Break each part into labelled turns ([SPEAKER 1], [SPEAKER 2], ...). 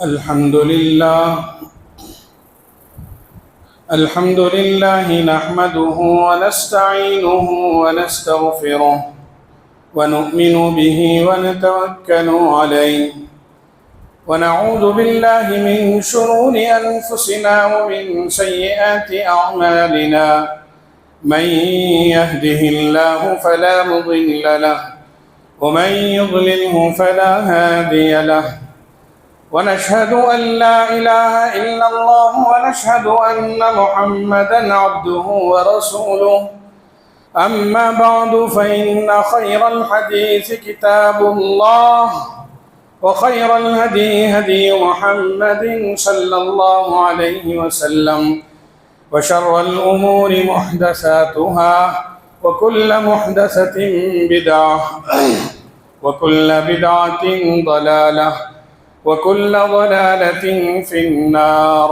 [SPEAKER 1] الحمد لله نحمده ونستعينه ونستغفره ونؤمن به ونتوكل عليه ونعوذ بالله من شرور أنفسنا ومن سيئات أعمالنا من يهده الله فلا مضل له ومن يضلله فلا هادي له ونشهد أن لا إله إلا الله ونشهد أن محمدًا عبده ورسوله أما بعد فإن خير الحديث كتاب الله وخير الهدي هدي محمد صلى الله عليه وسلم وشر الأمور محدثاتها وكل محدثة بدعة وكل بدعة ضلالة وكل ضلالة في النار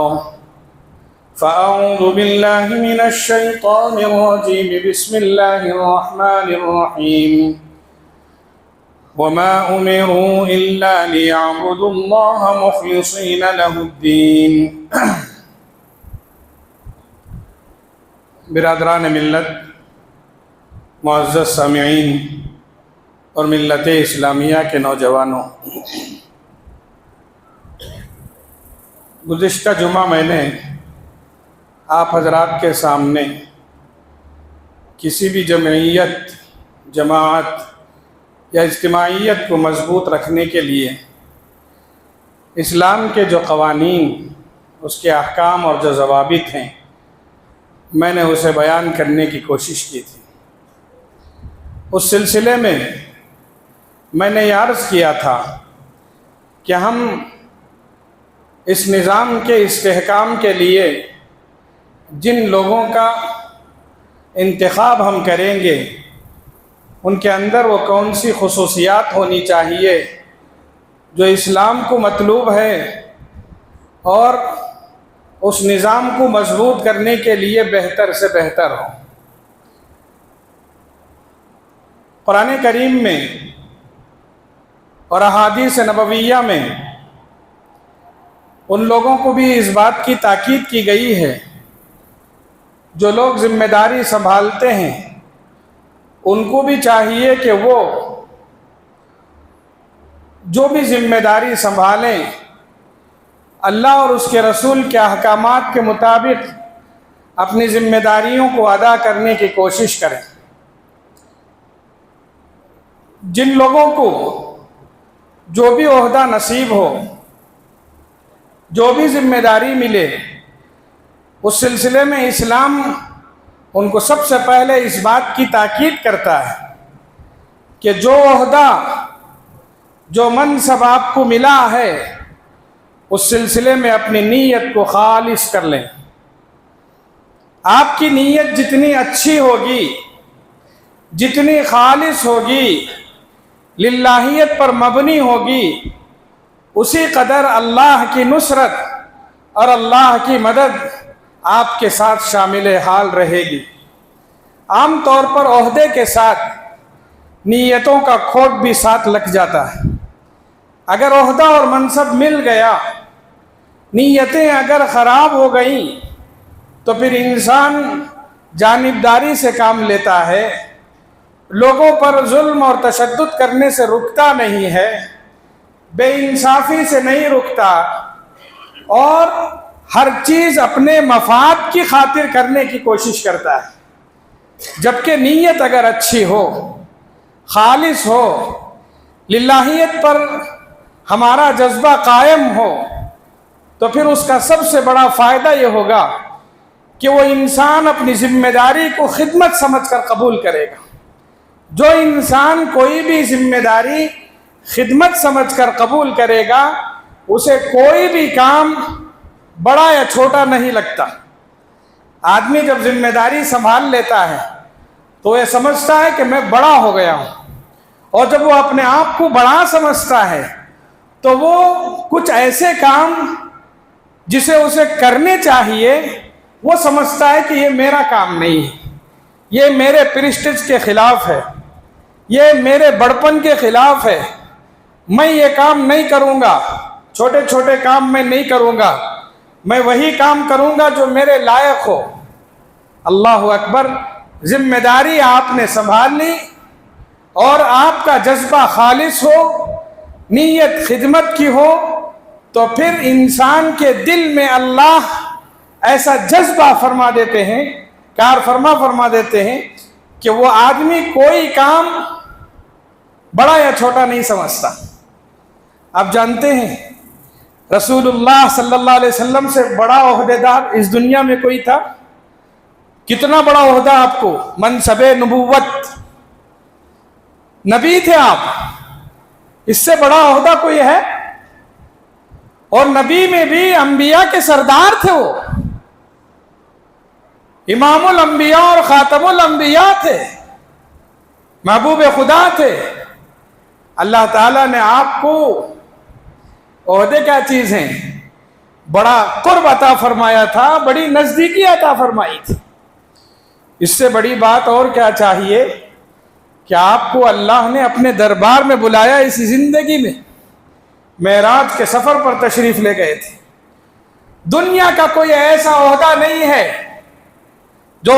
[SPEAKER 1] فأعوذ بالله من الشيطان الرجيم بسم الله الرحمن الرحيم وما أمروا إلا ليعبدوا الله مخلصين له الدين برادران ملت، معزز سامعین اور ملت اسلامیہ کے نوجوانوں، گزشتہ جمعہ میں نے آپ حضرات کے سامنے کسی بھی جمعیت، جماعت یا اجتماعیت کو مضبوط رکھنے کے لیے اسلام کے جو قوانین، اس کے احکام اور جو ضوابط ہیں، میں نے اسے بیان کرنے کی کوشش کی تھی۔ اس سلسلے میں میں نے یہ عرض کیا تھا کہ ہم اس نظام کے استحکام کے لیے جن لوگوں کا انتخاب ہم کریں گے، ان کے اندر وہ کون سی خصوصیات ہونی چاہیے جو اسلام کو مطلوب ہے اور اس نظام کو مضبوط کرنے کے لیے بہتر سے بہتر ہو۔ قرآن کریم میں اور احادیث نبویہ میں ان لوگوں کو بھی اس بات کی تاکید کی گئی ہے جو لوگ ذمہ داری سنبھالتے ہیں، ان کو بھی چاہیے کہ وہ جو بھی ذمہ داری سنبھالیں اللہ اور اس کے رسول کے احکامات کے مطابق اپنی ذمہ داریوں کو ادا کرنے کی کوشش کریں۔ جن لوگوں کو جو بھی عہدہ نصیب ہو، جو بھی ذمہ داری ملے، اس سلسلے میں اسلام ان کو سب سے پہلے اس بات کی تاکید کرتا ہے کہ جو عہدہ، جو منصب آپ کو ملا ہے، اس سلسلے میں اپنی نیت کو خالص کر لیں۔ آپ کی نیت جتنی اچھی ہوگی، جتنی خالص ہوگی، للہیت پر مبنی ہوگی، اسی قدر اللہ کی نصرت اور اللہ کی مدد آپ کے ساتھ شامل حال رہے گی۔ عام طور پر عہدے کے ساتھ نیتوں کا کھوٹ بھی ساتھ لگ جاتا ہے۔ اگر عہدہ اور منصب مل گیا، نیتیں اگر خراب ہو گئیں تو پھر انسان جانبداری سے کام لیتا ہے، لوگوں پر ظلم اور تشدد کرنے سے رکتا نہیں ہے، بے انصافی سے نہیں رکتا، اور ہر چیز اپنے مفاد کی خاطر کرنے کی کوشش کرتا ہے۔ جبکہ نیت اگر اچھی ہو، خالص ہو، للہیت پر ہمارا جذبہ قائم ہو، تو پھر اس کا سب سے بڑا فائدہ یہ ہوگا کہ وہ انسان اپنی ذمہ داری کو خدمت سمجھ کر قبول کرے گا۔ جو انسان کوئی بھی ذمہ داری خدمت سمجھ کر قبول کرے گا، اسے کوئی بھی کام بڑا یا چھوٹا نہیں لگتا۔ آدمی جب ذمہ داری سنبھال لیتا ہے تو یہ سمجھتا ہے کہ میں بڑا ہو گیا ہوں، اور جب وہ اپنے آپ کو بڑا سمجھتا ہے تو وہ کچھ ایسے کام جسے اسے کرنے چاہیے وہ سمجھتا ہے کہ یہ میرا کام نہیں ہے، یہ میرے پریسٹیج کے خلاف ہے، یہ میرے بڑپن کے خلاف ہے، میں یہ کام نہیں کروں گا۔ چھوٹے چھوٹے کام میں نہیں کروں گا، میں وہی کام کروں گا جو میرے لائق ہو۔ اللہ اکبر، ذمہ داری آپ نے سنبھال لی اور آپ کا جذبہ خالص ہو، نیت خدمت کی ہو، تو پھر انسان کے دل میں اللہ ایسا جذبہ فرما دیتے ہیں، کار فرما دیتے ہیں کہ وہ آدمی کوئی کام بڑا یا چھوٹا نہیں سمجھتا۔ آپ جانتے ہیں رسول اللہ صلی اللہ علیہ وسلم سے بڑا عہدیدار اس دنیا میں کوئی تھا؟ کتنا بڑا عہدہ آپ کو، منصب نبوت، نبی تھے آپ، اس سے بڑا عہدہ کوئی ہے؟ اور نبی میں بھی انبیاء کے سردار تھے، وہ امام الانبیاء اور خاتم الانبیاء تھے، محبوب خدا تھے۔ اللہ تعالیٰ نے آپ کو عہدے کیا چیز ہیں، بڑا قرب عطا فرمایا تھا، بڑی نزدیکی عطا فرمائی تھی۔ اس سے بڑی بات اور کیا چاہیے کہ آپ کو اللہ نے اپنے دربار میں بلایا اسی زندگی میں، معراج کے سفر پر تشریف لے گئے تھے۔ دنیا کا کوئی ایسا عہدہ نہیں ہے جو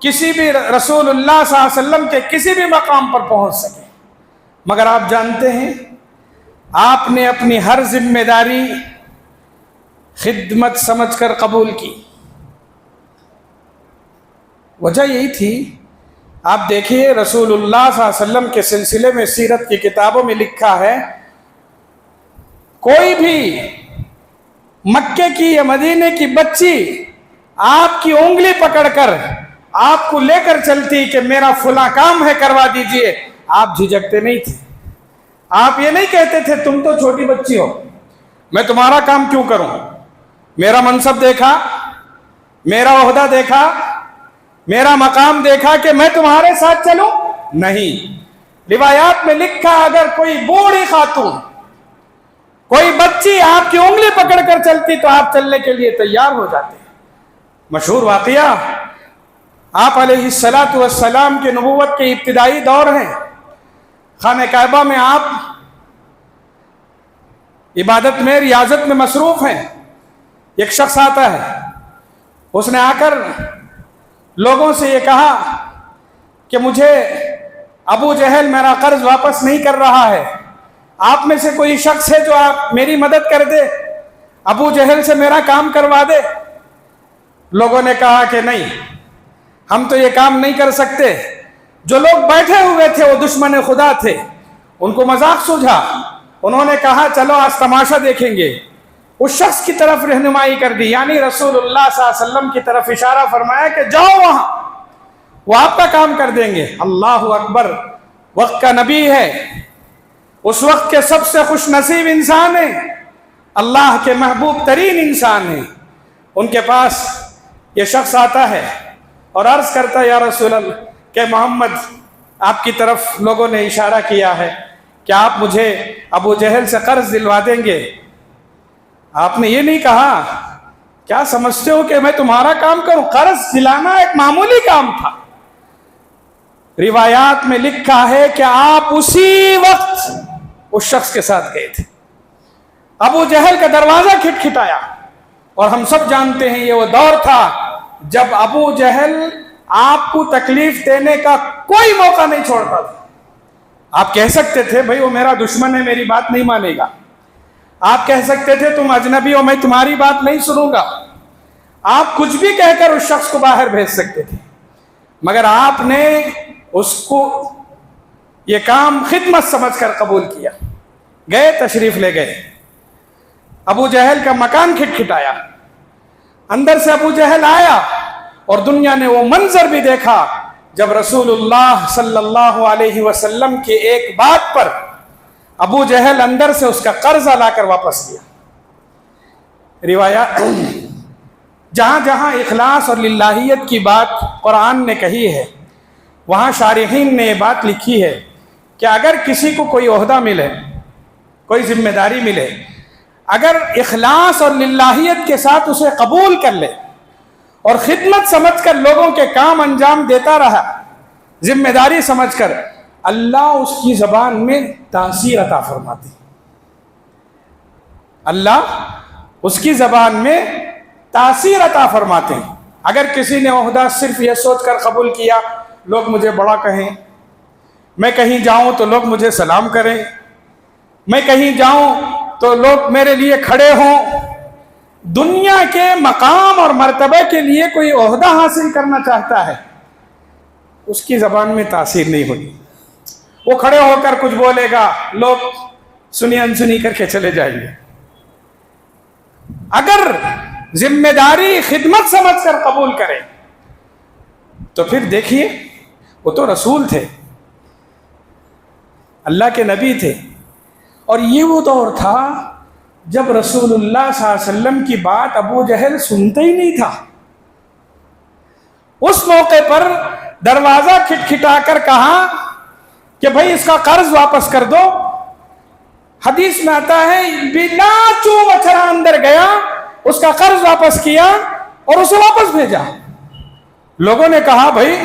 [SPEAKER 1] کسی بھی رسول اللہ صلی اللہ علیہ وسلم کے کسی بھی مقام پر پہنچ سکے، مگر آپ جانتے ہیں آپ نے اپنی ہر ذمہ داری خدمت سمجھ کر قبول کی۔ وجہ یہی تھی، آپ دیکھیے رسول اللہ صلی اللہ علیہ وسلم کے سلسلے میں سیرت کی کتابوں میں لکھا ہے، کوئی بھی مکے کی یا مدینے کی بچی آپ کی انگلی پکڑ کر آپ کو لے کر چلتی کہ میرا فلاں کام ہے کروا دیجئے، آپ جھجکتے نہیں تھے۔ آپ یہ نہیں کہتے تھے تم تو چھوٹی بچی ہو، میں تمہارا کام کیوں کروں، میرا منصب دیکھا، میرا عہدہ دیکھا، میرا مقام دیکھا کہ میں تمہارے ساتھ چلوں؟ نہیں۔ روایات میں لکھا اگر کوئی بوڑھی خاتون، کوئی بچی آپ کی انگلی پکڑ کر چلتی تو آپ چلنے کے لیے تیار ہو جاتے۔ مشہور واقعہ، آپ علیہ السلام کے نبوت کے ابتدائی دور ہیں، خانہ کعبہ میں آپ عبادت میں ریاضت میں مصروف ہیں۔ ایک شخص آتا ہے، اس نے آ کر لوگوں سے یہ کہا کہ مجھے ابو جہل میرا قرض واپس نہیں کر رہا ہے، آپ میں سے کوئی شخص ہے جو آپ میری مدد کر دے، ابو جہل سے میرا کام کروا دے۔ لوگوں نے کہا کہ نہیں، ہم تو یہ کام نہیں کر سکتے۔ جو لوگ بیٹھے ہوئے تھے وہ دشمن خدا تھے، ان کو مذاق سوجھا، انہوں نے کہا چلو آج تماشا دیکھیں گے۔ اس شخص کی طرف رہنمائی کر دی، یعنی رسول اللہ صلی اللہ علیہ وسلم کی طرف اشارہ فرمایا کہ جاؤ وہاں، وہ آپ کا کام کر دیں گے۔ اللہ اکبر، وقت کا نبی ہے، اس وقت کے سب سے خوش نصیب انسان ہیں، اللہ کے محبوب ترین انسان ہیں۔ ان کے پاس یہ شخص آتا ہے اور عرض کرتا ہے یا رسول اللہ کہ محمد آپ کی طرف لوگوں نے اشارہ کیا ہے کہ آپ مجھے ابو جہل سے قرض دلوا دیں گے۔ آپ نے یہ نہیں کہا کیا سمجھتے ہو کہ میں تمہارا کام کروں؟ قرض دلانا ایک معمولی کام تھا۔ روایات میں لکھا ہے کہ آپ اسی وقت اس شخص کے ساتھ گئے تھے۔ ابو جہل کا دروازہ کھٹکھٹایا، اور ہم سب جانتے ہیں یہ وہ دور تھا جب ابو جہل آپ کو تکلیف دینے کا کوئی موقع نہیں چھوڑتا تھا۔ آپ کہہ سکتے تھے بھائی وہ میرا دشمن ہے، میری بات نہیں مانے گا، آپ کہہ سکتے تھے تم اجنبی ہو، میں تمہاری بات نہیں سنوں گا، آپ کچھ بھی کہہ کر اس شخص کو باہر بھیج سکتے تھے، مگر آپ نے اس کو یہ کام خدمت سمجھ کر قبول کیا۔ گئے، تشریف لے گئے، ابو جہل کا مکان کھٹکھٹایا، اندر سے ابو جہل آیا، اور دنیا نے وہ منظر بھی دیکھا جب رسول اللہ صلی اللہ علیہ وسلم کے ایک بات پر ابو جہل اندر سے اس کا قرضہ لا کر واپس کیا۔ روایات جہاں جہاں اخلاص اور للہیت کی بات قرآن نے کہی ہے، وہاں شارحین نے یہ بات لکھی ہے کہ اگر کسی کو کوئی عہدہ ملے، کوئی ذمہ داری ملے، اگر اخلاص اور للہیت کے ساتھ اسے قبول کر لے اور خدمت سمجھ کر لوگوں کے کام انجام دیتا رہا، ذمہ داری سمجھ کر، اللہ اس کی زبان میں تاثیر عطا فرماتی۔ اللہ اس کی زبان میں تاثیر عطا فرماتے ہیں۔ اگر کسی نے عہدہ صرف یہ سوچ کر قبول کیا لوگ مجھے بڑا کہیں، میں کہیں جاؤں تو لوگ مجھے سلام کریں، میں کہیں جاؤں تو لوگ میرے لیے کھڑے ہوں، دنیا کے مقام اور مرتبہ کے لیے کوئی عہدہ حاصل کرنا چاہتا ہے، اس کی زبان میں تاثیر نہیں ہوگی۔ وہ کھڑے ہو کر کچھ بولے گا، لوگ سنی انسنی کر کے چلے جائیں گے۔ اگر ذمہ داری خدمت سمجھ کر قبول کرے تو پھر دیکھیے، وہ تو رسول تھے، اللہ کے نبی تھے، اور یہ وہ دور تھا جب رسول اللہ صلی اللہ علیہ وسلم کی بات ابو جہل سنتا ہی نہیں تھا۔ اس موقع پر دروازہ کھٹکھٹا کر کہا کہ بھائی اس کا قرض واپس کر دو۔ حدیث میں آتا ہے بلا چو بچڑا اندر گیا، اس کا قرض واپس کیا اور اسے واپس بھیجا۔ لوگوں نے کہا بھائی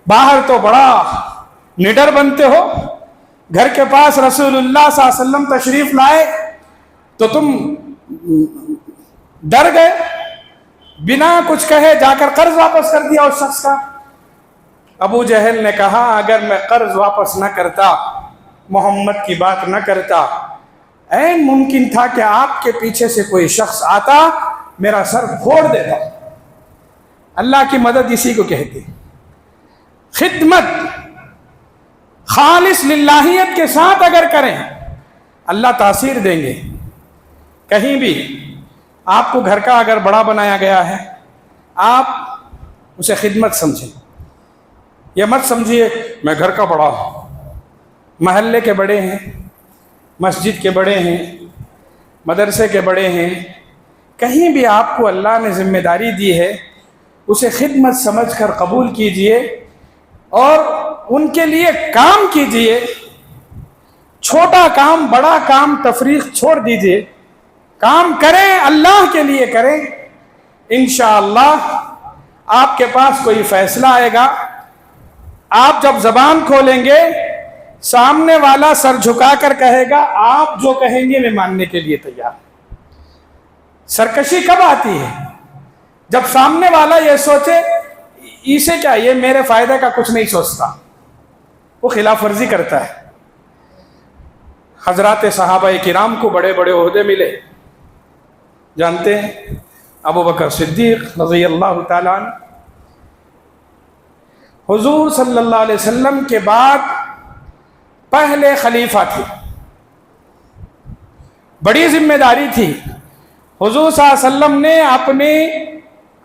[SPEAKER 1] باہر تو بڑا نڈر بنتے ہو، گھر کے پاس رسول اللہ صلی اللہ علیہ وسلم تشریف لائے تو تم ڈر گئے، بنا کچھ کہے جا کر قرض واپس کر دیا اس شخص کا۔ ابو جہل نے کہا اگر میں قرض واپس نہ کرتا، محمد کی بات نہ کرتا، عین ممکن تھا کہ آپ کے پیچھے سے کوئی شخص آتا میرا سر پھوڑ دیتا۔ اللہ کی مدد اسی کو کہتے، خدمت خالص للہیت کے ساتھ اگر کریں اللہ تاثیر دیں گے۔ کہیں بھی آپ کو گھر کا اگر بڑا بنایا گیا ہے، آپ اسے خدمت سمجھیں، یہ مت سمجھیے میں گھر کا بڑا ہوں، محلے کے بڑے ہیں، مسجد کے بڑے ہیں، مدرسے کے بڑے ہیں۔ کہیں بھی آپ کو اللہ نے ذمہ داری دی ہے اسے خدمت سمجھ کر قبول کیجئے اور ان کے لیے کام کیجئے۔ چھوٹا کام بڑا کام تفریق چھوڑ دیجئے، کام کریں اللہ کے لیے کریں، انشاءاللہ آپ کے پاس کوئی فیصلہ آئے گا۔ آپ جب زبان کھولیں گے سامنے والا سر جھکا کر کہے گا آپ جو کہیں گے میں ماننے کے لیے تیار۔ سرکشی کب آتی ہے؟ جب سامنے والا یہ سوچے اسے کیا، یہ میرے فائدے کا کچھ نہیں سوچتا، وہ خلاف ورزی کرتا ہے۔ حضرات صحابہ کرام کو بڑے بڑے عہدے ملے، جانتے ہیں ابو بکر صدیق رضی اللہ تعالیٰ عنہ حضور صلی اللہ علیہ وسلم کے بعد پہلے خلیفہ تھے، بڑی ذمہ داری تھی۔ حضور صلی اللہ علیہ وسلم نے اپنی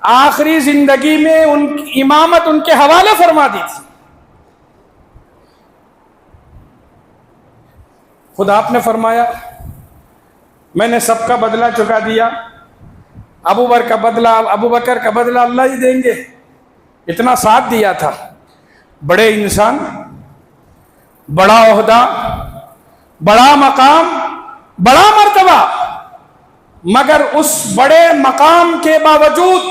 [SPEAKER 1] آخری زندگی میں امامت ان کے حوالے فرما دی تھی۔ خود آپ نے فرمایا میں نے سب کا بدلہ چکا دیا، ابو بکر کا بدلہ اللہ ہی دیں گے، اتنا ساتھ دیا تھا۔ بڑے انسان، بڑا عہدہ، بڑا مقام، بڑا مرتبہ، مگر اس بڑے مقام کے باوجود،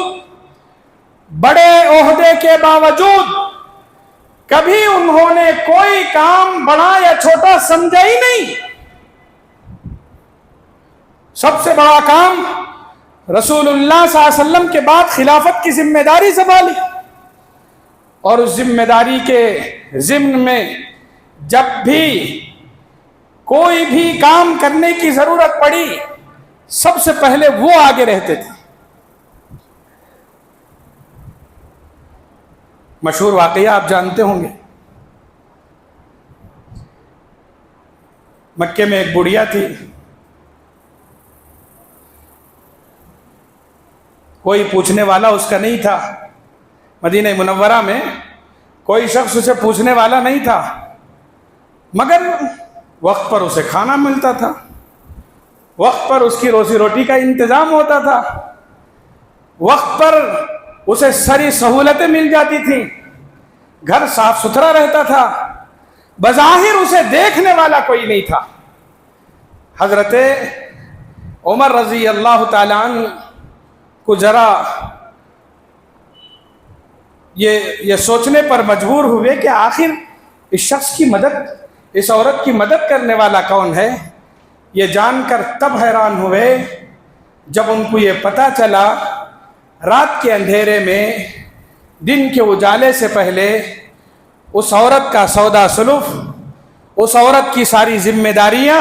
[SPEAKER 1] بڑے عہدے کے باوجود کبھی انہوں نے کوئی کام بڑا یا چھوٹا سمجھا ہی نہیں۔ سب سے بڑا کام رسول اللہ صلی اللہ علیہ وسلم کے بعد خلافت کی ذمہ داری سنبھالی، اور اس ذمہ داری کے ضمن میں جب بھی کوئی بھی کام کرنے کی ضرورت پڑی سب سے پہلے وہ آگے رہتے تھے۔ مشہور واقعہ آپ جانتے ہوں گے، مکے میں ایک بڑھیا تھی، کوئی پوچھنے والا اس کا نہیں تھا، مدینہ منورہ میں کوئی شخص اسے پوچھنے والا نہیں تھا، مگر وقت پر اسے کھانا ملتا تھا، وقت پر اس کی روزی روٹی کا انتظام ہوتا تھا، وقت پر اسے ساری سہولتیں مل جاتی تھیں، گھر صاف ستھرا رہتا تھا، بظاہر اسے دیکھنے والا کوئی نہیں تھا۔ حضرت عمر رضی اللہ تعالیٰ عنہ کو ذرا یہ سوچنے پر مجبور ہوئے کہ آخر اس شخص کی مدد، اس عورت کی مدد کرنے والا کون ہے؟ یہ جان کر تب حیران ہوئے جب ان کو یہ پتہ چلا رات کے اندھیرے میں دن کے اجالے سے پہلے اس عورت کا سودا سلوف، اس عورت کی ساری ذمہ داریاں،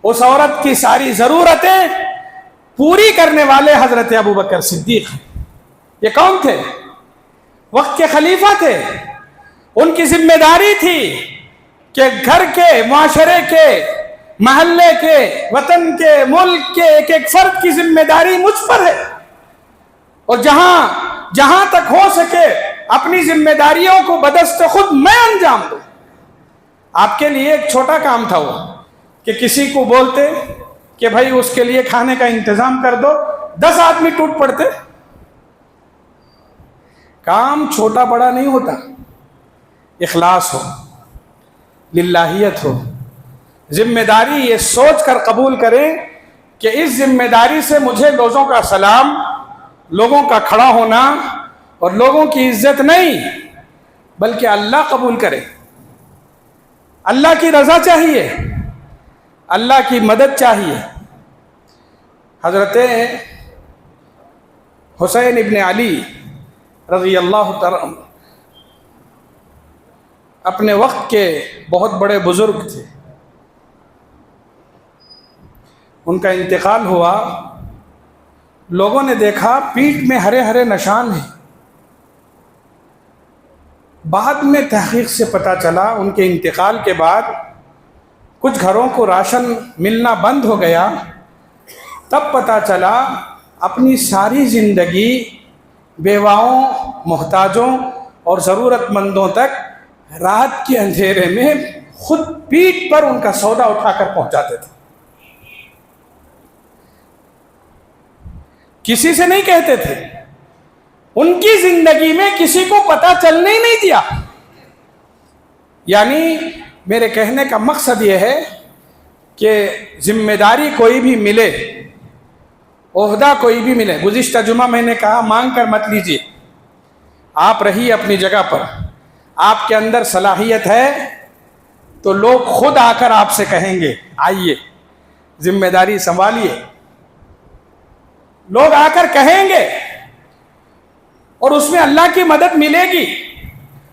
[SPEAKER 1] اس عورت کی ساری ضرورتیں پوری کرنے والے حضرت ابوبکر صدیق ہیں۔ یہ کون تھے؟ وقت کے خلیفہ تھے۔ ان کی ذمہ داری تھی کہ گھر کے، معاشرے کے، محلے کے، وطن کے، ملک کے ایک ایک فرد کی ذمہ داری مجھ پر ہے، اور جہاں تک ہو سکے اپنی ذمہ داریوں کو بدست خود میں انجام دوں۔ آپ کے لیے ایک چھوٹا کام تھا وہ کہ کسی کو بولتے کہ بھائی اس کے لیے کھانے کا انتظام کر دو، 10 آدمی ٹوٹ پڑتے۔ کام چھوٹا بڑا نہیں ہوتا، اخلاص ہو، للہیت ہو، ذمہ داری یہ سوچ کر قبول کریں کہ اس ذمہ داری سے مجھے لوگوں کا سلام، لوگوں کا کھڑا ہونا اور لوگوں کی عزت نہیں بلکہ اللہ قبول کرے۔ اللہ کی رضا چاہیے، اللہ کی مدد چاہیے۔ حضرت حسین ابن علی رضی اللہ تعالی اپنے وقت کے بہت بڑے بزرگ تھے۔ ان کا انتقال ہوا، لوگوں نے دیکھا پیٹھ میں ہرے ہرے نشان ہیں۔ بعد میں تحقیق سے پتہ چلا ان کے انتقال کے بعد کچھ گھروں کو راشن ملنا بند ہو گیا۔ تب پتہ چلا اپنی ساری زندگی بیواؤں، محتاجوں اور ضرورت مندوں تک رات کے اندھیرے میں خود پیٹھ پر ان کا سودا اٹھا کر پہنچاتے تھے۔ کسی سے نہیں کہتے تھے، ان کی زندگی میں کسی کو پتہ چلنے ہی نہیں دیا۔ یعنی میرے کہنے کا مقصد یہ ہے کہ ذمہ داری کوئی بھی ملے، عہدہ کوئی بھی ملے، گزشتہ جمعہ میں نے کہا مانگ کر مت لیجیے، آپ رہیے اپنی جگہ پر، آپ کے اندر صلاحیت ہے تو لوگ خود آ کر آپ سے کہیں گے آئیے ذمہ داری سنبھالیے، لوگ آ کر کہیں گے اور اس میں اللہ کی مدد ملے گی۔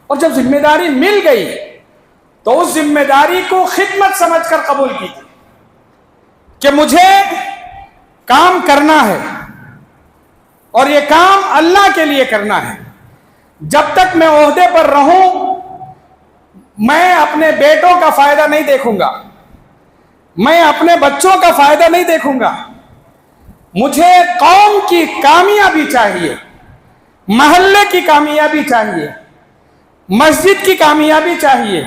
[SPEAKER 1] اور جب ذمہ داری مل گئی تو اس ذمہ داری کو خدمت سمجھ کر قبول کیجیے کہ مجھے کام کرنا ہے اور یہ کام اللہ کے لیے کرنا ہے۔ جب تک میں عہدے پر رہوں میں اپنے بیٹوں کا فائدہ نہیں دیکھوں گا، میں اپنے بچوں کا فائدہ نہیں دیکھوں گا، مجھے قوم کی کامیابی چاہیے، محلے کی کامیابی چاہیے، مسجد کی کامیابی چاہیے،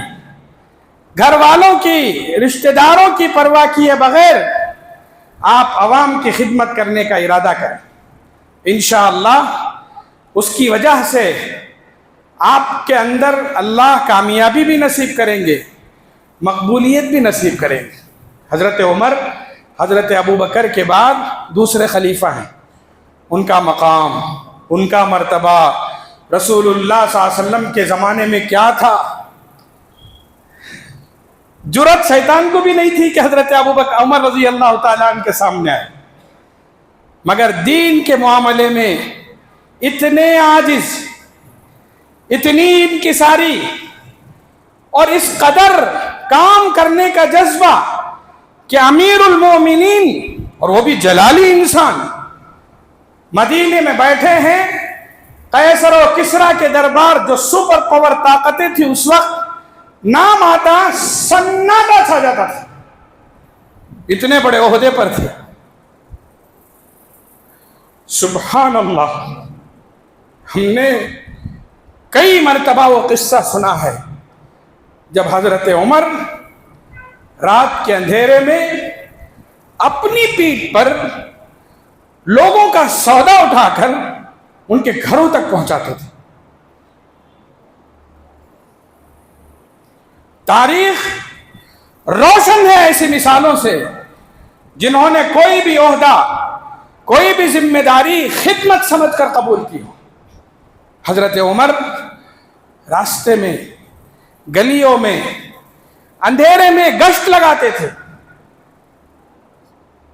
[SPEAKER 1] گھر والوں کی، رشتہ داروں کی پرواہ کیے بغیر آپ عوام کی خدمت کرنے کا ارادہ کریں۔ انشاءاللہ اس کی وجہ سے آپ کے اندر اللہ کامیابی بھی نصیب کریں گے، مقبولیت بھی نصیب کریں گے۔ حضرت عمر حضرت ابوبکر کے بعد دوسرے خلیفہ ہیں، ان کا مقام، ان کا مرتبہ رسول اللہ صلی اللہ علیہ وسلم کے زمانے میں کیا تھا؟ جرأت شیطان کو بھی نہیں تھی کہ حضرت ابوبکر عمر رضی اللہ تعالیٰ عنہ کے سامنے آئے، مگر دین کے معاملے میں اتنے عاجز، اتنی انکساری اور اس قدر کام کرنے کا جذبہ کہ امیر المومنین اور وہ بھی جلالی انسان مدینے میں بیٹھے ہیں، قیصر و کسریٰ کے دربار جو سپر پاور طاقتیں تھی اس وقت، نام آتا سناٹا چھا جاتا تھا، اتنے بڑے عہدے پر تھے۔ سبحان اللہ، ہم نے کئی مرتبہ وہ قصہ سنا ہے جب حضرت عمر رات کے اندھیرے میں اپنی پیٹھ پر لوگوں کا سودا اٹھا کر ان کے گھروں تک پہنچاتے تھے۔ تاریخ روشن ہے ایسی مثالوں سے جنہوں نے کوئی بھی عہدہ، کوئی بھی ذمہ داری خدمت سمجھ کر قبول کی ہو۔ حضرت عمر راستے میں، گلیوں میں، اندھیرے میں گشت لگاتے تھے،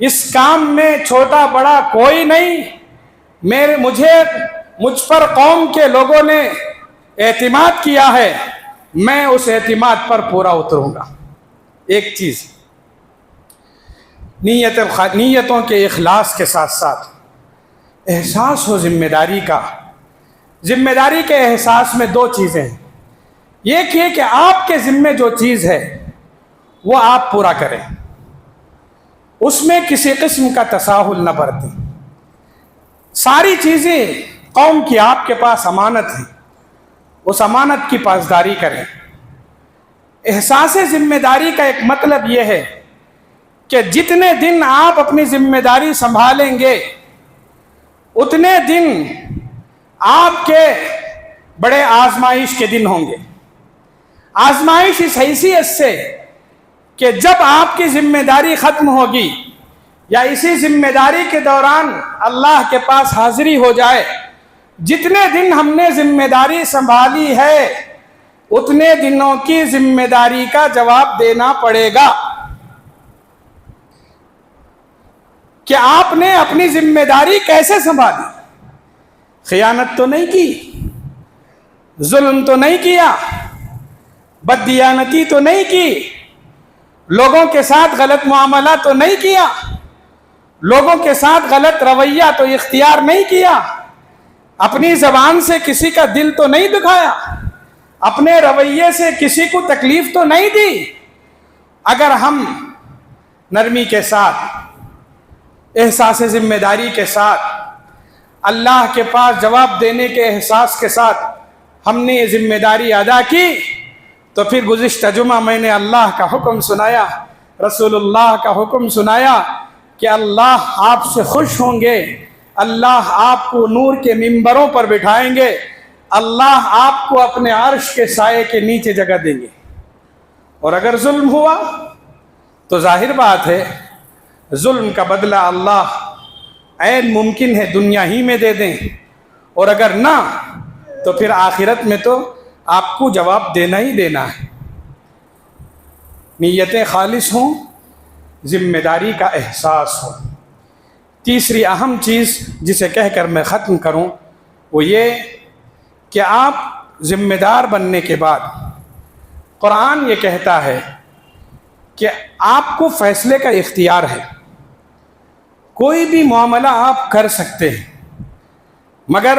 [SPEAKER 1] اس کام میں چھوٹا بڑا کوئی نہیں. مجھ پر قوم کے لوگوں نے اعتماد کیا ہے, میں اس اعتماد پر پورا اتروں گا. ایک چیز نیتوں کے اخلاص کے ساتھ ساتھ احساس ہو ذمہ داری کا. ذمہ داری کے احساس میں دو چیزیں ہیں. ایک یہ کہ آپ کے ذمے جو چیز ہے وہ آپ پورا کریں, اس میں کسی قسم کا تساہل نہ برتیں. ساری چیزیں قوم کی آپ کے پاس امانت ہیں, اس امانت کی پاسداری کریں. احساس ذمہ داری کا ایک مطلب یہ ہے کہ جتنے دن آپ اپنی ذمہ داری سنبھالیں گے اتنے دن آپ کے بڑے آزمائش کے دن ہوں گے. آزمائش اس حیثیت سے کہ جب آپ کی ذمہ داری ختم ہوگی یا اسی ذمہ داری کے دوران اللہ کے پاس حاضری ہو جائے, جتنے دن ہم نے ذمہ داری سنبھالی ہے اتنے دنوں کی ذمہ داری کا جواب دینا پڑے گا کہ آپ نے اپنی ذمہ داری کیسے سنبھالی. خیانت تو نہیں کی, ظلم تو نہیں کیا, بددیانتی تو نہیں کی, لوگوں کے ساتھ غلط معاملہ تو نہیں کیا, لوگوں کے ساتھ غلط رویہ تو اختیار نہیں کیا, اپنی زبان سے کسی کا دل تو نہیں دکھایا, اپنے رویے سے کسی کو تکلیف تو نہیں دی. اگر ہم نرمی کے ساتھ, احساس ذمہ داری کے ساتھ, اللہ کے پاس جواب دینے کے احساس کے ساتھ ہم نے یہ ذمہ داری ادا کی تو پھر گزشتہ جمعہ میں نے اللہ کا حکم سنایا, رسول اللہ کا حکم سنایا کہ اللہ آپ سے خوش ہوں گے, اللہ آپ کو نور کے منبروں پر بٹھائیں گے, اللہ آپ کو اپنے عرش کے سائے کے نیچے جگہ دیں گے. اور اگر ظلم ہوا تو ظاہر بات ہے ظلم کا بدلہ اللہ عین ممکن ہے دنیا ہی میں دے دیں, اور اگر نہ تو پھر آخرت میں تو آپ کو جواب دینا ہی دینا ہے. نیتیں خالص ہوں, ذمہ داری کا احساس ہو. تیسری اہم چیز جسے کہہ کر میں ختم کروں وہ یہ کہ آپ ذمہ دار بننے کے بعد قرآن یہ کہتا ہے کہ آپ کو فیصلے کا اختیار ہے. کوئی بھی معاملہ آپ کر سکتے ہیں, مگر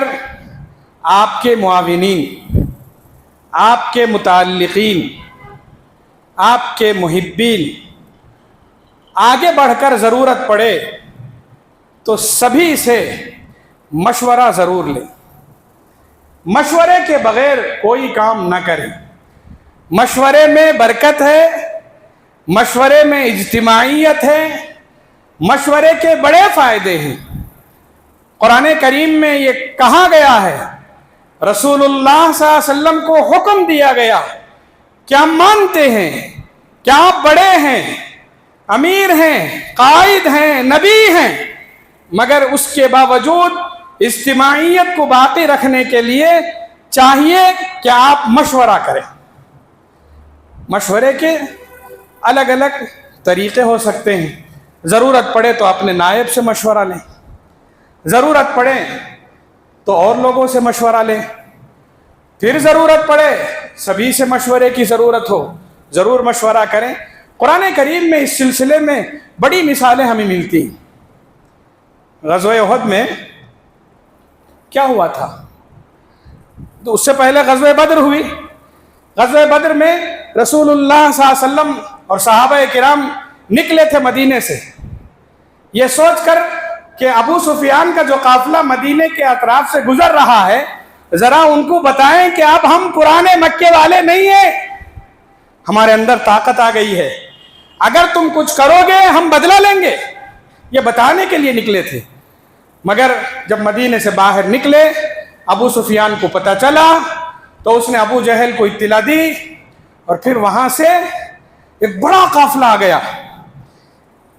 [SPEAKER 1] آپ کے معاونین, آپ کے متعلقین, آپ کے محبین آگے بڑھ کر ضرورت پڑے تو سبھی سے مشورہ ضرور لیں. مشورے کے بغیر کوئی کام نہ کریں. مشورے میں برکت ہے, مشورے میں اجتماعیت ہے, مشورے کے بڑے فائدے ہیں. قرآن کریم میں یہ کہا گیا ہے, رسول اللہ صلی اللہ علیہ وسلم کو حکم دیا گیا کہ ہم مانتے ہیں کہ آپ بڑے ہیں, امیر ہیں, قائد ہیں, نبی ہیں, مگر اس کے باوجود اجتماعیت کو باقی رکھنے کے لیے چاہیے کہ آپ مشورہ کریں. مشورے کے الگ الگ طریقے ہو سکتے ہیں. ضرورت پڑے تو اپنے نائب سے مشورہ لیں, ضرورت پڑے تو اور لوگوں سے مشورہ لیں, پھر ضرورت پڑے سبھی سے مشورے کی ضرورت ہو ضرور مشورہ کریں. قرآن کریم میں اس سلسلے میں بڑی مثالیں ہمیں ملتی ہیں. غزوہ احد میں کیا ہوا تھا؟ تو اس سے پہلے غزوہ بدر ہوئی. غزوہ بدر میں رسول اللہ صلی اللہ علیہ وسلم اور صحابہ کرام نکلے تھے مدینے سے, یہ سوچ کر کہ ابو سفیان کا جو قافلہ مدینے کے اطراف سے گزر رہا ہے ذرا ان کو بتائیں کہ اب ہم پرانے مکے والے نہیں ہیں, ہمارے اندر طاقت آ گئی ہے, اگر تم کچھ کرو گے ہم بدلہ لیں گے. یہ بتانے کے لیے نکلے تھے. مگر جب مدینے سے باہر نکلے ابو سفیان کو پتہ چلا تو اس نے ابو جہل کو اطلاع دی اور پھر وہاں سے ایک بڑا قافلہ آ گیا.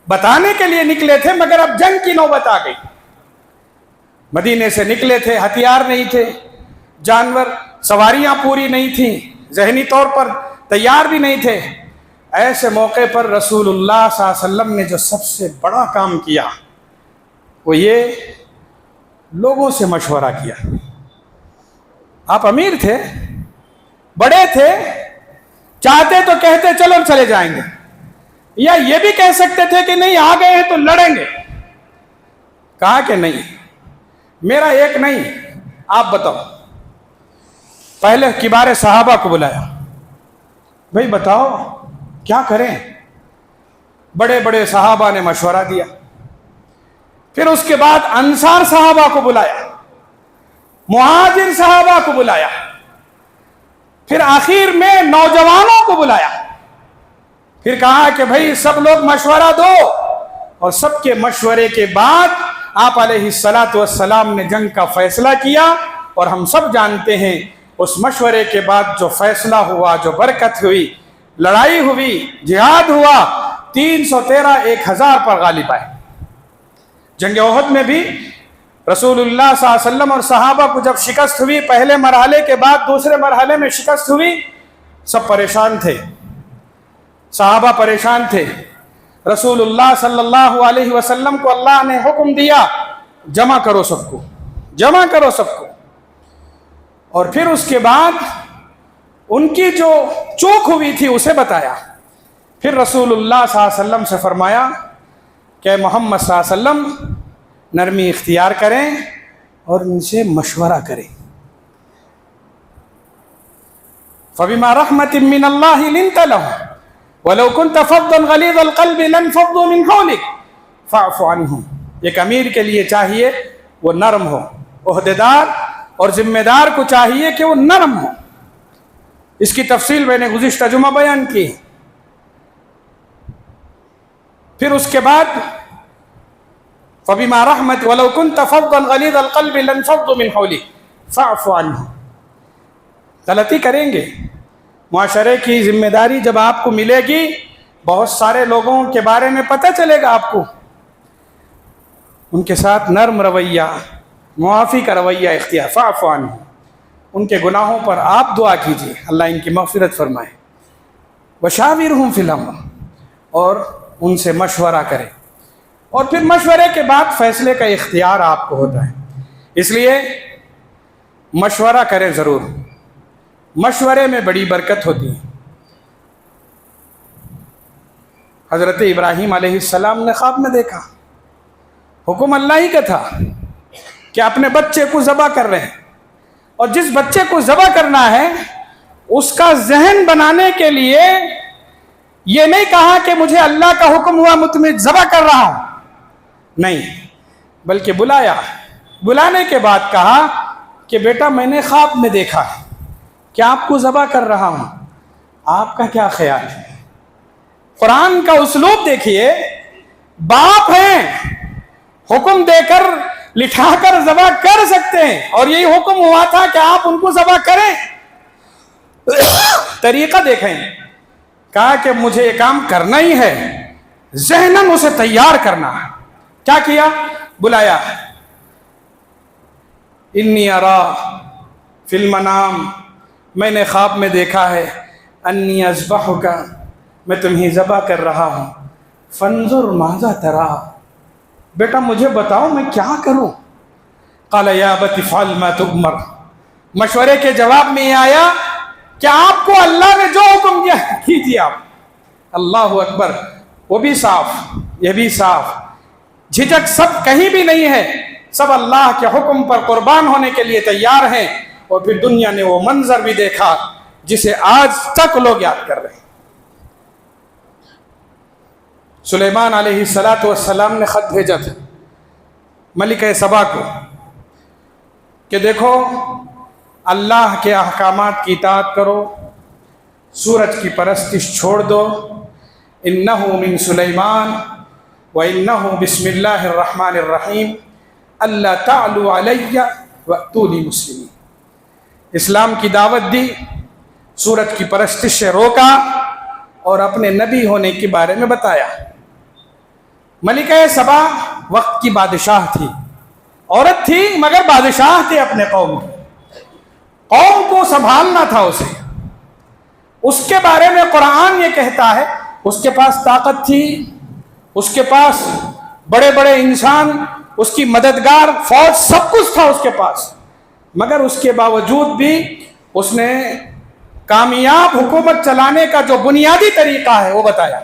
[SPEAKER 1] بتانے کے لیے نکلے تھے مگر اب جنگ کی نوبت آ گئی. مدینے سے نکلے تھے, ہتھیار نہیں تھے, جانور سواریاں پوری نہیں تھیں, ذہنی طور پر تیار بھی نہیں تھے. ایسے موقع پر رسول اللہ صلی اللہ علیہ وسلم نے جو سب سے بڑا کام کیا وہ یہ لوگوں سے مشورہ کیا. آپ امیر تھے, بڑے تھے, چاہتے تو کہتے چلو چلے جائیں گے, یا یہ بھی کہہ سکتے تھے کہ نہیں آ گئے ہیں تو لڑیں گے. کہا کہ نہیں, میرا ایک نہیں, آپ بتاؤ. پہلے کبار صحابہ کو بلایا, بھائی بتاؤ کیا کریں. بڑے بڑے صحابہ نے مشورہ دیا. پھر اس کے بعد انصار صحابہ کو بلایا, مہاجر صحابہ کو بلایا, پھر آخر میں نوجوانوں کو بلایا. پھر کہا کہ بھائی سب لوگ مشورہ دو, اور سب کے مشورے کے بعد آپ علیہ الصلاۃ والسلام نے جنگ کا فیصلہ کیا. اور ہم سب جانتے ہیں اس مشورے کے بعد جو فیصلہ ہوا, جو برکت ہوئی, لڑائی ہوئی, جہاد ہوا, 313 1000 پر غالب آئے. جنگ احد میں بھی رسول اللہ صلی اللہ علیہ وسلم اور صحابہ کو جب شکست ہوئی, پہلے مرحلے کے بعد دوسرے مرحلے میں شکست ہوئی, سب پریشان تھے, صحابہ پریشان تھے. رسول اللہ صلی اللہ علیہ وسلم کو اللہ نے حکم دیا جمع کرو سب کو, جمع کرو سب کو. اور پھر اس کے بعد ان کی جو چوک ہوئی تھی اسے بتایا. پھر رسول اللہ صلی اللہ علیہ وسلم سے فرمایا کہ محمد صلی اللہ علیہ وسلم نرمی اختیار کریں اور ان سے مشورہ کریں. فَبِمَا رَحْمَةٍ مِّنَ اللَّهِ لِنْتَ لَهُمْ وَلَوْ كُنْتَ فَضًّا غَلِيظَ الْقَلْبِ لَانفَضُّوا مِنْ حَوْلِكَ فَاعْفُ عَنْهُمْ. ایک امیر کے لیے چاہیے وہ نرم ہو, عہدیدار اور ذمہ دار کو چاہیے کہ وہ نرم ہو. اس کی تفصیل میں نے گزشتہ جمعہ بیان کی. پھر اس کے بعد فَبِمَا رَحْمَةٍ وَلَوْ كُنْتَ فَضًّا غَلِيظَ الْقَلْبِ لَانفَضُّوا مِنْ حَوْلِكَ فَاعْفُ عَنْهُمْ. غلطی کریں گے, معاشرے کی ذمہ داری جب آپ کو ملے گی, بہت سارے لوگوں کے بارے میں پتہ چلے گا آپ کو, ان کے ساتھ نرم رویہ, معافی کا رویہ اختیار. فَاعْفُ عَنْهُمْ. ان کے گناہوں پر آپ دعا کیجیے, اللہ ان کی مغفرت فرمائے. وَشَاوِرْهُمْ فِي الْأَمْرِ. اور ان سے مشورہ کریں, اور پھر مشورے کے بعد فیصلے کا اختیار آپ کو ہوتا ہے. اس لیے مشورہ کریں ضرور, مشورے میں بڑی برکت ہوتی ہے. حضرت ابراہیم علیہ السلام نے خواب میں دیکھا, حکم اللہ ہی کا تھا کہ اپنے بچے کو ذبح کر رہے ہیں, اور جس بچے کو ذبح کرنا ہے اس کا ذہن بنانے کے لیے یہ نہیں کہا کہ مجھے اللہ کا حکم ہوا میں تمہیں ذبح کر رہا ہوں, نہیں, بلکہ بلایا. بلانے کے بعد کہا کہ بیٹا میں نے خواب میں دیکھا ہے کہ آپ کو ذبح کر رہا ہوں, آپ کا کیا خیال ہے. قرآن کا اسلوب دیکھیے, باپ ہیں, حکم دے کر لٹھا کر ذبح کر سکتے ہیں, اور یہی حکم ہوا تھا کہ آپ ان کو ذبح کریں. طریقہ دیکھیں, کہا کہ مجھے یہ کام کرنا ہی ہے, ذہناً اسے تیار کرنا. کیا کیا؟ بلایا. انی ارا فی المنام, میں نے خواب میں دیکھا ہے, انی اذبحک, میں تمہیں ذبح کر رہا ہوں. فانظر ماذا ترا, بیٹا مجھے بتاؤ میں کیا کروں. قال یا ابت افعل ما تؤمر. مشورے کے جواب میں یہ آیا کہ آپ کو اللہ نے جو حکم دیا کیجیے آپ. اللہ اکبر. وہ بھی صاف, یہ بھی صاف, جھجک سب کہیں بھی نہیں ہے, سب اللہ کے حکم پر قربان ہونے کے لیے تیار ہیں. اور پھر دنیا نے وہ منظر بھی دیکھا جسے آج تک لوگ یاد کر رہے ہیں. سلیمان علیہ السلام نے خط بھیجا تھا ملکہ سبا کو کہ دیکھو اللہ کے احکامات کی اطاعت کرو, سورج کی پرستش چھوڑ دو. انہ من سلیمان وانہ بسم اللہ الرحمن الرحیم اللہ تعلوا علی واتونی مسلمین. اسلام کی دعوت دی, سورج کی پرستش سے روکا, اور اپنے نبی ہونے کے بارے میں بتایا. ملکہ سبا وقت کی بادشاہ تھی, عورت تھی مگر بادشاہ تھی اپنے قوم کی. قوم کو سنبھالنا تھا اسے. اس کے بارے میں قرآن یہ کہتا ہے اس کے پاس طاقت تھی، اس کے پاس بڑے بڑے انسان، اس کی مددگار فوج، سب کچھ تھا اس کے پاس، مگر اس کے باوجود بھی اس نے کامیاب حکومت چلانے کا جو بنیادی طریقہ ہے وہ بتایا.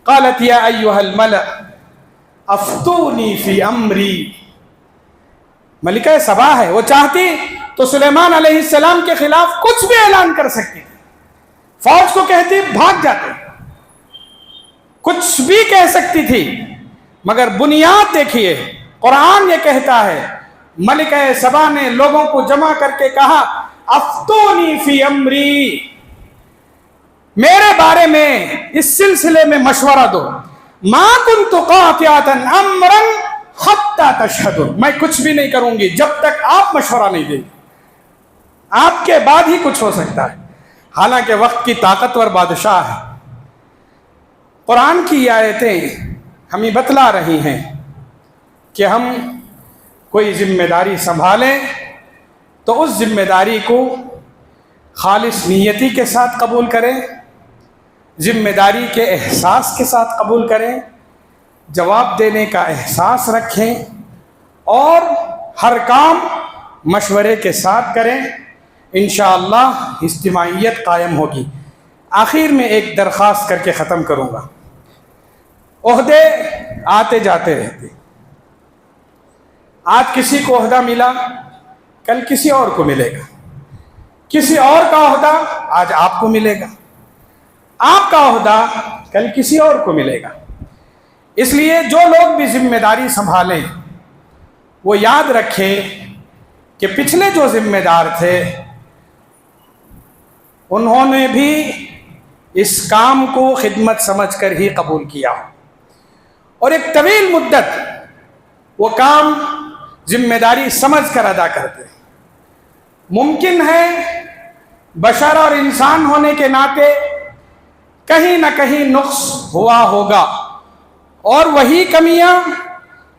[SPEAKER 1] قالت یا ایھا الملأ افتونی فی امری. ملکہ سبا ہے، وہ چاہتی تو سلیمان علیہ السلام کے خلاف کچھ بھی اعلان کر سکتی تھی، فوج کو کہتی بھاگ جاتے، کچھ بھی کہہ سکتی تھی، مگر بنیاد دیکھیے. قرآن یہ کہتا ہے ملکہ سبا نے لوگوں کو جمع کر کے کہا افتونی فی امری، میرے بارے میں اس سلسلے میں مشورہ دو. ما کنت قاطعۃ امرا حتی تشہدوا، میں کچھ بھی نہیں کروں گی جب تک آپ مشورہ نہیں دیں گے، آپ کے بعد ہی کچھ ہو سکتا ہے. حالانکہ وقت کی طاقتور بادشاہ ہے. قرآن کی آیتیں ہمیں بتلا رہی ہیں کہ ہم کوئی ذمہ داری سنبھالیں تو اس ذمہ داری کو خالص نیتی کے ساتھ قبول کریں، ذمہ داری کے احساس کے ساتھ قبول کریں، جواب دینے کا احساس رکھیں اور ہر کام مشورے کے ساتھ کریں. انشاءاللہ اجتماعیت قائم ہوگی. آخر میں ایک درخواست کر کے ختم کروں گا. عہدے آتے جاتے رہتے، آج کسی کو عہدہ ملا کل کسی اور کو ملے گا، کسی اور کا عہدہ آج آپ کو ملے گا، آپ کا عہدہ کل کسی اور کو ملے گا. اس لیے جو لوگ بھی ذمہ داری سنبھالیں وہ یاد رکھیں کہ پچھلے جو ذمہ دار تھے انہوں نے بھی اس کام کو خدمت سمجھ کر ہی قبول کیا، اور ایک طویل مدت وہ کام ذمہ داری سمجھ کر ادا کرتے. ممکن ہے بشر اور انسان ہونے کے ناطے کہیں نہ کہیں نقص ہوا ہوگا، اور وہی کمیاں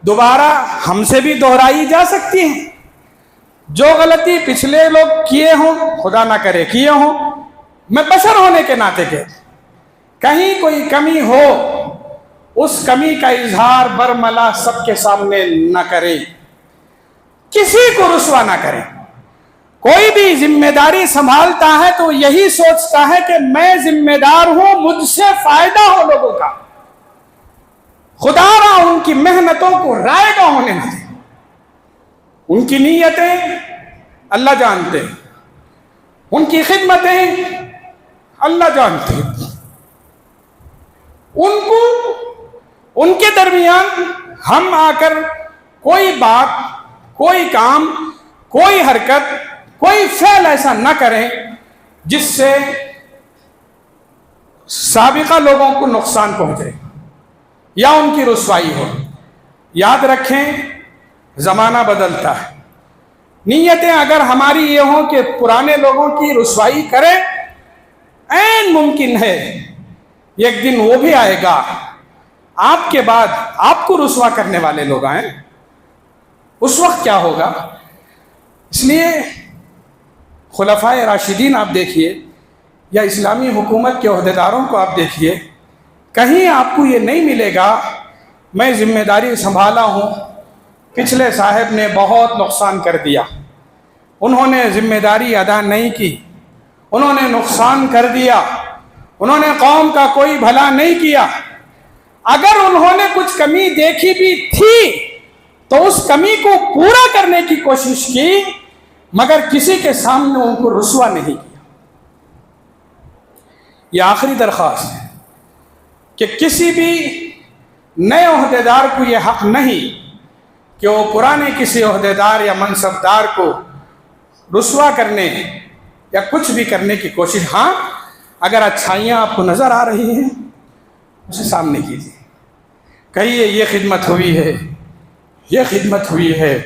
[SPEAKER 1] دوبارہ ہم سے بھی دہرائی جا سکتی ہیں. جو غلطی پچھلے لوگ کیے ہوں، خدا نہ کرے کیے ہوں، میں بشر ہونے کے ناطے کے کہیں کوئی کمی ہو، اس کمی کا اظہار برملا سب کے سامنے نہ کریں، کسی کو رسوا نہ کریں. کوئی بھی ذمہ داری سنبھالتا ہے تو یہی سوچتا ہے کہ میں ذمہ دار ہوں، مجھ سے فائدہ ہو لوگوں کا. خدا را ان کی محنتوں کو رائے گا ہونے نہ دے. ان کی نیتیں اللہ جانتے ہیں، ان کی خدمتیں اللہ جانتے ہیں. ان کے درمیان ہم آ کر کوئی بات، کوئی کام، کوئی حرکت، کوئی فعل ایسا نہ کریں جس سے سابقہ لوگوں کو نقصان پہنچے یا ان کی رسوائی ہو. یاد رکھیں زمانہ بدلتا ہے. نیتیں اگر ہماری یہ ہوں کہ پرانے لوگوں کی رسوائی کریں، عین ممکن ہے ایک دن وہ بھی آئے گا آپ کے بعد آپ کو رسوا کرنے والے لوگ آئیں. اس وقت کیا ہوگا؟ اس لیے خلفائے راشدین آپ دیکھیے یا اسلامی حکومت کے عہدیداروں کو آپ دیکھیے، کہیں آپ کو یہ نہیں ملے گا میں ذمہ داری سنبھالا ہوں، پچھلے صاحب نے بہت نقصان کر دیا، انہوں نے ذمہ داری ادا نہیں کی، انہوں نے نقصان کر دیا، انہوں نے قوم کا کوئی بھلا نہیں کیا. اگر انہوں نے کچھ کمی دیکھی بھی تھی تو اس کمی کو پورا کرنے کی کوشش کی، مگر کسی کے سامنے ان کو رسوا نہیں کیا. یہ آخری درخواست ہے کہ کسی بھی نئے عہدیدار کو یہ حق نہیں کہ وہ پرانے کسی عہدیدار یا منصبدار کو رسوا کرنے یا کچھ بھی کرنے کی کوشش. ہاں اگر اچھائیاں آپ کو نظر آ رہی ہیں اسے سامنے کیجیے، کہیے یہ خدمت ہوئی ہے، یہ خدمت ہوئی ہے،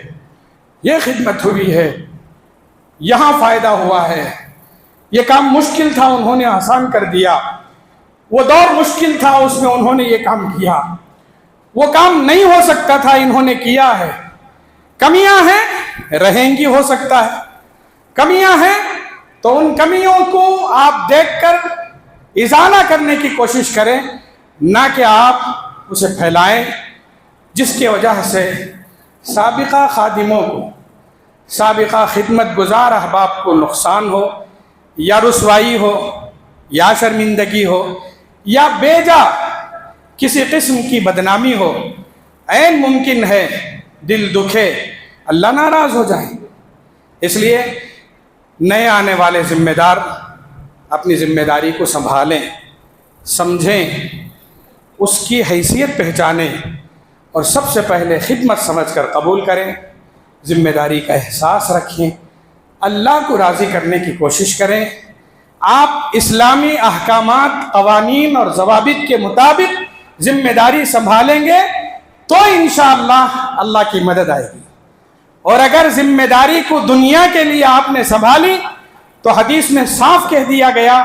[SPEAKER 1] یہ خدمت ہوئی ہے، یہاں فائدہ ہوا ہے، یہ کام مشکل تھا انہوں نے آسان کر دیا، وہ دور مشکل تھا اس میں انہوں نے یہ کام کیا، وہ کام نہیں ہو سکتا تھا انہوں نے کیا ہے. کمیاں ہیں، رہیں گی، ہو سکتا ہے کمیاں ہیں، تو ان کمیوں کو آپ دیکھ کر ازالہ کرنے کی کوشش کریں، نہ کہ آپ اسے پھیلائیں، جس کی وجہ سے سابقہ خادموں کو، سابقہ خدمت گزار احباب کو نقصان ہو، یا رسوائی ہو، یا شرمندگی ہو، یا بیجا کسی قسم کی بدنامی ہو۔ عین ممکن ہے دل دکھے، اللہ ناراض ہو جائے۔ اس لیے نئے آنے والے ذمہ دار اپنی ذمہ داری کو سنبھالیں، سمجھیں، اس کی حیثیت پہچانیں، اور سب سے پہلے خدمت سمجھ کر قبول کریں، ذمہ داری کا احساس رکھیں، اللہ کو راضی کرنے کی کوشش کریں۔ آپ اسلامی احکامات، قوانین اور ضوابط کے مطابق ذمہ داری سنبھالیں گے تو انشاءاللہ اللہ کی مدد آئے گی۔ اور اگر ذمہ داری کو دنیا کے لیے آپ نے سنبھالی تو حدیث میں صاف کہہ دیا گیا،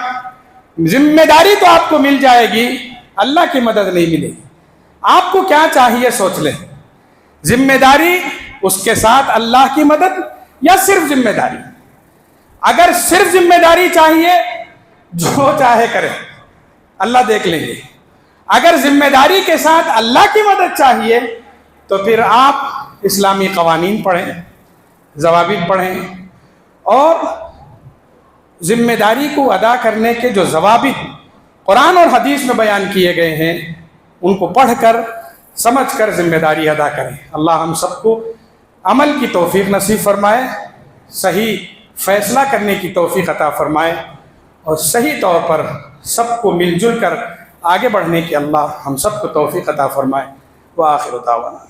[SPEAKER 1] ذمہ داری تو آپ کو مل جائے گی، اللہ کی مدد نہیں ملے گی۔ آپ کو کیا چاہیے سوچ لیں، ذمہ داری، اس کے ساتھ اللہ کی مدد، یا صرف ذمہ داری؟ اگر صرف ذمہ داری چاہیے، جو چاہے کرے، اللہ دیکھ لیں گے۔ اگر ذمہ داری کے ساتھ اللہ کی مدد چاہیے تو پھر آپ اسلامی قوانین پڑھیں، ضوابط پڑھیں، اور ذمہ داری کو ادا کرنے کے جو ضوابط قرآن اور حدیث میں بیان کیے گئے ہیں ان کو پڑھ کر، سمجھ کر ذمہ داری ادا کریں۔ اللہ ہم سب کو عمل کی توفیق نصیب فرمائے، صحیح فیصلہ کرنے کی توفیق عطا فرمائے، اور صحیح طور پر سب کو مل جل کر آگے بڑھنے کی اللہ ہم سب کو توفیق عطا فرمائے۔ وآخر دعوانا